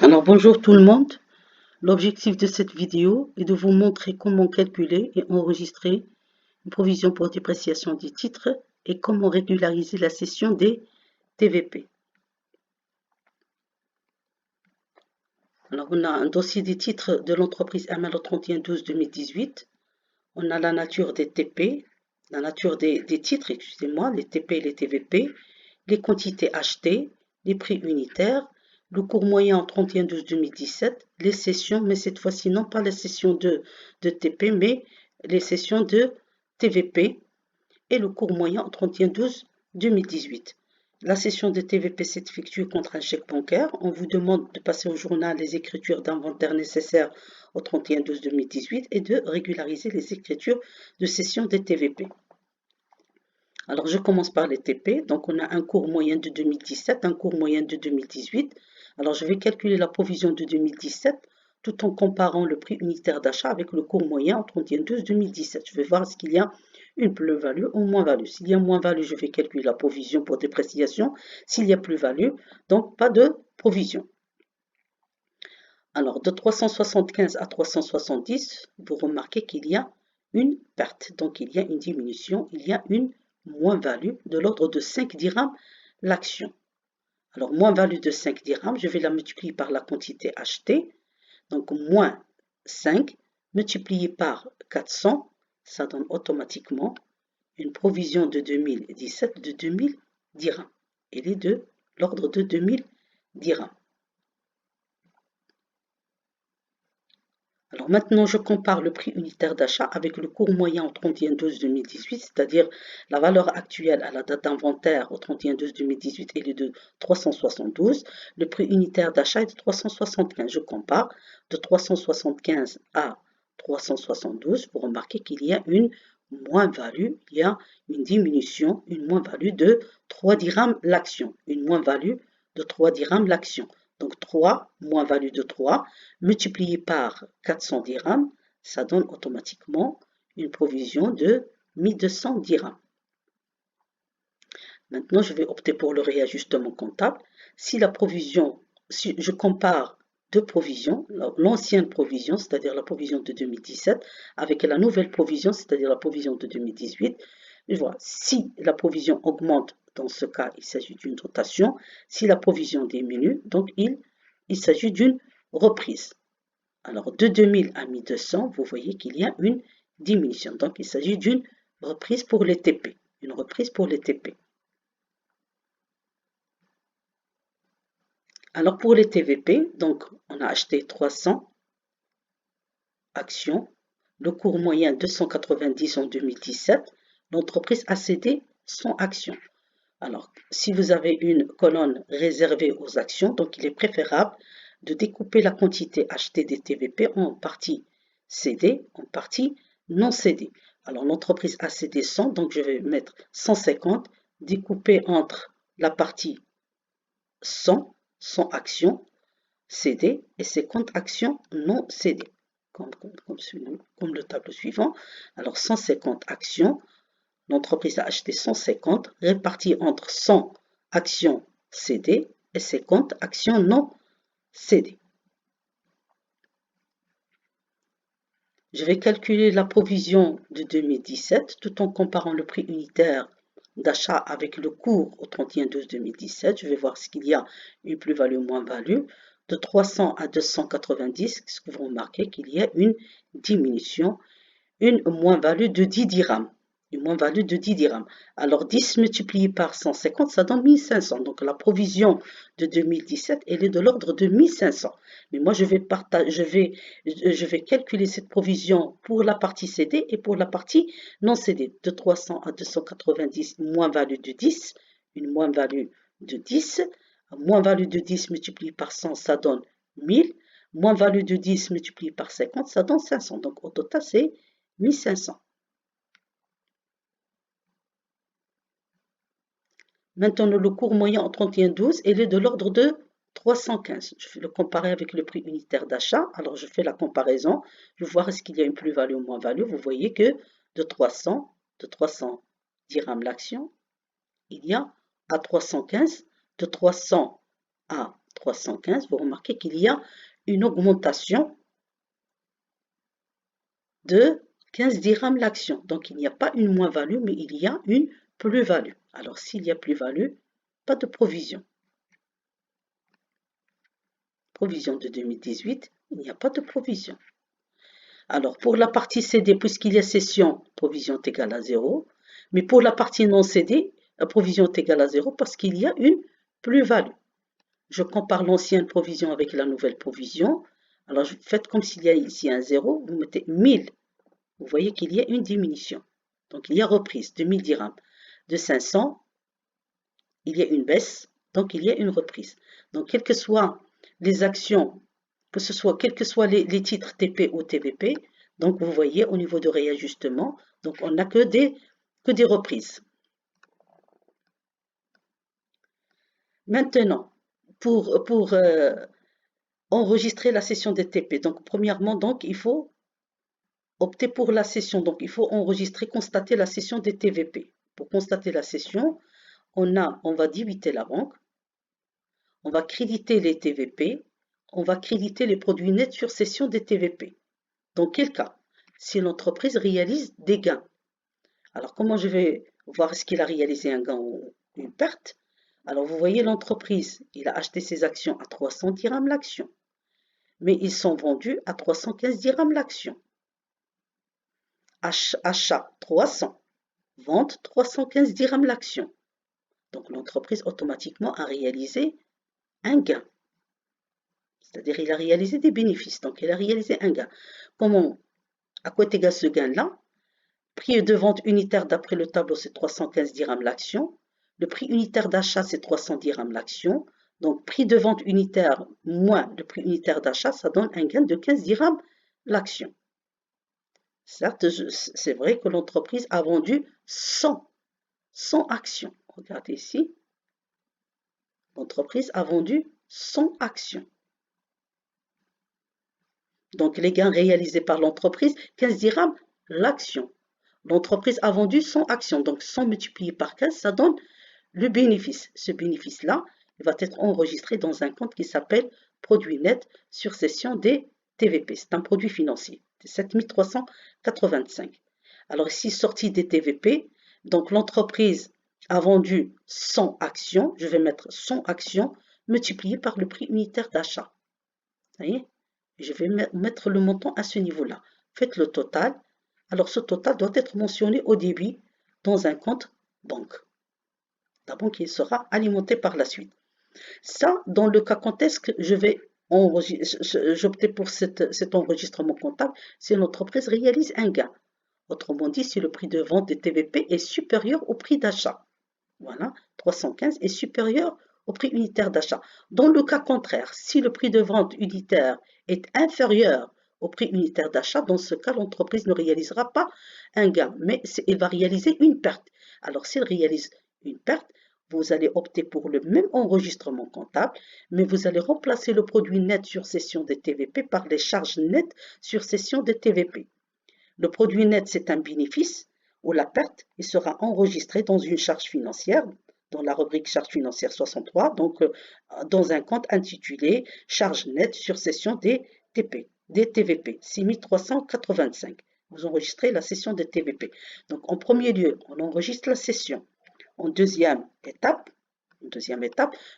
Alors bonjour tout le monde, l'objectif de cette vidéo est de vous montrer comment calculer et enregistrer une provision pour dépréciation des titres et comment régulariser la cession des TVP. Alors on a un dossier des titres de l'entreprise ML au 31/12/2018, on a la nature des TP, la nature des titres, excusez-moi, les TP et les TVP, les quantités achetées, les prix unitaires, le cours moyen en 31/12/2017, les sessions, mais cette fois-ci non pas les sessions de TP, mais les sessions de TVP et le cours moyen en 31/12/2018. La session de TVP s'effectue contre un chèque bancaire. On vous demande de passer au journal les écritures d'inventaire nécessaires au 31/12/2018 et de régulariser les écritures de cession des TVP. Alors, je commence par les TP. Donc, on a un cours moyen de 2017, un cours moyen de 2018. Alors, je vais calculer la provision de 2017 tout en comparant le prix unitaire d'achat avec le cours moyen en 31/12/2017. Je vais voir s'il y a une plus-value ou moins-value. S'il y a moins-value, je vais calculer la provision pour dépréciation. S'il y a plus-value, donc pas de provision. Alors, de 375 à 370, vous remarquez qu'il y a une perte. Donc, il y a une diminution, il y a une moins-value de l'ordre de 5 dirhams l'action. Alors, moins-value de 5 dirhams, je vais la multiplier par la quantité achetée. Donc, moins 5 multiplié par 400, ça donne automatiquement une provision de 2017 de 2000 dirhams. Elle est de l'ordre de 2000 dirhams. Alors maintenant, je compare le prix unitaire d'achat avec le cours moyen au 31/12/2018, c'est-à-dire la valeur actuelle à la date d'inventaire au 31/12/2018, elle est de 372. Le prix unitaire d'achat est de 375. Je compare de 375 à 372. Vous remarquez qu'il y a une moins-value, il y a une diminution, une moins-value de 3 dirhams l'action. Une moins-value de 3 dirhams l'action. Donc 3, moins-value de 3, multiplié par 400 dirhams, ça donne automatiquement une provision de 1200 dirhams. Maintenant, je vais opter pour le réajustement comptable. Si la provision, si je compare deux provisions, l'ancienne provision, c'est-à-dire la provision de 2017, avec la nouvelle provision, c'est-à-dire la provision de 2018, je vois si la provision augmente, dans ce cas, il s'agit d'une dotation. Si la provision diminue, donc il s'agit d'une reprise. Alors, de 2000 à 1200, vous voyez qu'il y a une diminution. Donc, il s'agit d'une reprise pour les TP. Une reprise pour les TP. Alors, pour les TVP, donc, on a acheté 300 actions. Le cours moyen 290 en 2017. L'entreprise a cédé 100 actions. Alors, si vous avez une colonne réservée aux actions, donc il est préférable de découper la quantité achetée des TVP en partie cédée, en partie non cédée. Alors, l'entreprise a cédé 100, donc je vais mettre 150, découpé entre la partie 100, 100 actions cédées et 50 actions non cédées, comme le tableau suivant. Alors, 150 actions. L'entreprise a acheté 150, réparties entre 100 actions cédées et 50 actions non cédées. Je vais calculer la provision de 2017 tout en comparant le prix unitaire d'achat avec le cours au 31/12/2017. Je vais voir s'il y a une plus-value ou moins-value. De 300 à 290, ce que vous remarquez qu'il y a une diminution, une moins-value de 10 dirhams. Une moins-value de 10 dirhams. Alors 10 multiplié par 150, ça donne 1500. Donc la provision de 2017, elle est de l'ordre de 1500. Mais moi, je vais calculer cette provision pour la partie cédée et pour la partie non cédée. De 300 à 290, moins-value de 10. Une moins-value de 10. Moins-value de 10 multiplié par 100, ça donne 1000. Moins-value de 10 multiplié par 50, ça donne 500. Donc au total, c'est 1500. Maintenant, le cours moyen en 31/12, il est de l'ordre de 315. Je vais le comparer avec le prix unitaire d'achat. Alors, je fais la comparaison. Je vais voir est-ce qu'il y a une plus-value ou moins-value. Vous voyez que de 300 dirhams l'action, il y a à 315, de 300 à 315, vous remarquez qu'il y a une augmentation de 15 dirhams l'action. Donc, il n'y a pas une moins-value, mais il y a une plus-value. Alors, s'il y a plus-value, pas de provision. Provision de 2018, il n'y a pas de provision. Alors, pour la partie CD, puisqu'il y a cession, provision est égale à 0. Mais pour la partie non CD, la provision est égale à 0 parce qu'il y a une plus-value. Je compare l'ancienne provision avec la nouvelle provision. Alors, faites comme s'il y a ici un 0, vous mettez 1000. Vous voyez qu'il y a une diminution. Donc, il y a reprise de 1000 dirhams. De 500, il y a une baisse, donc il y a une reprise. Donc, quelles que soient les actions, quels que soient les titres TP ou TVP, donc vous voyez au niveau de réajustement, donc on n'a que des reprises. Maintenant, pour enregistrer la session des TP, donc premièrement, donc, il faut opter pour la session. Donc, il faut enregistrer, constater la session des TVP. Pour constater la session, on va débiter la banque, on va créditer les TVP, on va créditer les produits nets sur cession des TVP. Dans quel cas? Si l'entreprise réalise des gains. Alors, comment je vais voir est-ce qu'il a réalisé un gain ou une perte? Alors, vous voyez l'entreprise, il a acheté ses actions à 300 dirhams l'action, mais ils sont vendus à 315 dirhams l'action. Achat 300, vente 315 dirhams l'action. Donc, l'entreprise automatiquement a réalisé un gain. C'est-à-dire il a réalisé des bénéfices. Donc, il a réalisé un gain. Comment? À quoi est égal ce gain-là? Prix de vente unitaire d'après le tableau, c'est 315 dirhams l'action. Le prix unitaire d'achat, c'est 300 dirhams l'action. Donc, prix de vente unitaire moins le prix unitaire d'achat, ça donne un gain de 15 dirhams l'action. Certes, c'est vrai que l'entreprise a vendu 100 actions. Regardez ici. L'entreprise a vendu 100 actions. Donc, les gains réalisés par l'entreprise, 15 dirhams l'action. L'entreprise a vendu 100 actions. Donc, 100 multiplié par 15, ça donne le bénéfice. Ce bénéfice-là, il va être enregistré dans un compte qui s'appelle produit net sur cession des TVP. C'est un produit financier. C'est 7385. Alors, ici, sortie des TVP. Donc, l'entreprise a vendu 100 actions. Je vais mettre 100 actions multipliées par le prix unitaire d'achat. Vous voyez? Je vais mettre le montant à ce niveau-là. Faites le total. Alors, ce total doit être mentionné au débit dans un compte banque. La banque, il sera alimenté par la suite. Ça, dans le cas quand est-ce que j'optais pour cet enregistrement comptable, si l'entreprise réalise un gain. Autrement dit, si le prix de vente des TVP est supérieur au prix d'achat. Voilà, 315 est supérieur au prix unitaire d'achat. Dans le cas contraire, si le prix de vente unitaire est inférieur au prix unitaire d'achat, dans ce cas, l'entreprise ne réalisera pas un gain, mais elle va réaliser une perte. Alors, s'il réalise une perte, vous allez opter pour le même enregistrement comptable, mais vous allez remplacer le produit net sur cession des TVP par les charges nettes sur cession des TVP. Le produit net, c'est un bénéfice ou la perte, il sera enregistré dans une charge financière, dans la rubrique charge financière 63, donc dans un compte intitulé charge nette sur cession des TVP, 6385. Vous enregistrez la cession des TVP. Donc en premier lieu, on enregistre la cession. En deuxième étape,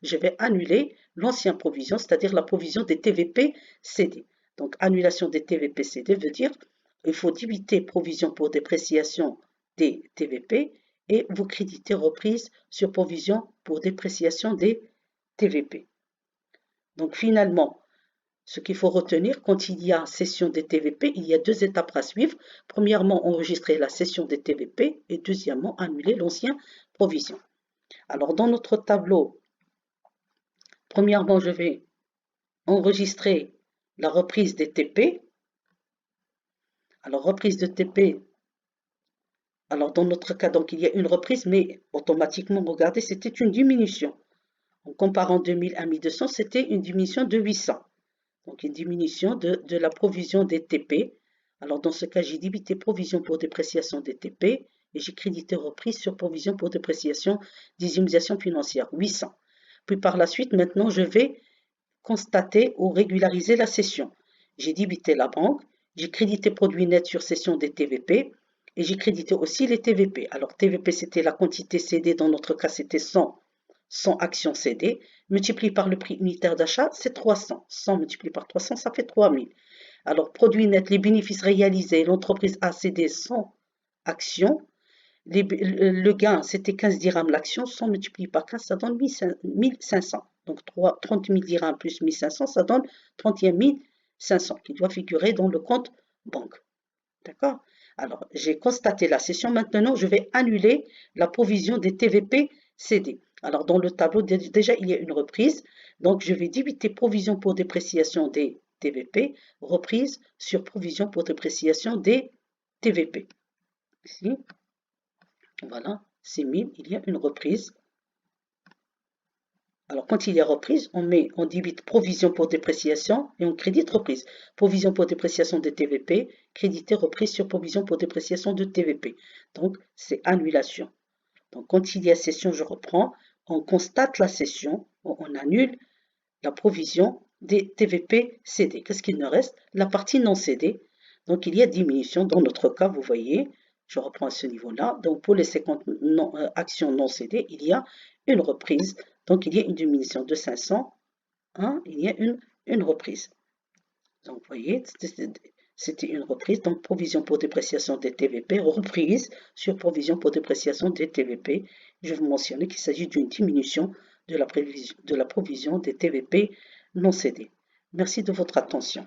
je vais annuler l'ancienne provision, c'est-à-dire la provision des TVP CD. Donc annulation des TVP CD veut dire il faut débiter provision pour dépréciation des TVP et vous créditez reprise sur provision pour dépréciation des TVP. Donc finalement, ce qu'il faut retenir, quand il y a cession des TVP, il y a deux étapes à suivre. Premièrement, enregistrer la cession des TVP et deuxièmement, annuler l'ancienne provision. Alors dans notre tableau, premièrement, je vais enregistrer la reprise des TP. Alors reprise de TP, alors dans notre cas, donc il y a une reprise, mais automatiquement, regardez, c'était une diminution. En comparant 2000 à 1200, c'était une diminution de 800. Donc une diminution de la provision des TP. Alors dans ce cas, j'ai débité provision pour dépréciation des TP et j'ai crédité reprise sur provision pour dépréciation des immunisations financières, 800. Puis par la suite, maintenant, je vais constater ou régulariser la cession. J'ai débité la banque, j'ai crédité produit net sur cession des TVP et j'ai crédité aussi les TVP. Alors TVP, c'était la quantité cédée, dans notre cas, c'était 100 actions cédées, multiplié par le prix unitaire d'achat, c'est 300. 100 multiplié par 300, ça fait 3000. Alors, produit net, les bénéfices réalisés, l'entreprise a cédé 100 actions. Le gain, c'était 15 dirhams l'action, 100 multiplié par 15, ça donne 1500. Donc 30 000 dirhams plus 1500, ça donne 31 500 qui doit figurer dans le compte banque. D'accord? Alors, j'ai constaté la cession. Maintenant, je vais annuler la provision des TVP cédés. Alors, dans le tableau, déjà, il y a une reprise. Donc, je vais débiter provision pour dépréciation des TVP, reprise sur provision pour dépréciation des TVP. Ici, voilà, c'est 1000, il y a une reprise. Alors, quand il y a reprise, on débite provision pour dépréciation et on crédite reprise. Provision pour dépréciation de TVP, crédité reprise sur provision pour dépréciation de TVP. Donc, c'est annulation. Donc, quand il y a cession, je reprends, on constate la cession, on annule la provision des TVP cédés. Qu'est-ce qu'il nous reste? La partie non cédée. Donc, il y a diminution. Dans notre cas, vous voyez, je reprends à ce niveau-là. Donc, pour les 50 actions non cédées, il y a une reprise. Donc, il y a une diminution de 500. Hein, il y a une reprise. Donc, vous voyez, c'était une reprise. Donc, provision pour dépréciation des TVP, reprise sur provision pour dépréciation des TVP. Je vais vous mentionner qu'il s'agit d'une diminution de la provision des TVP non cédés. Merci de votre attention.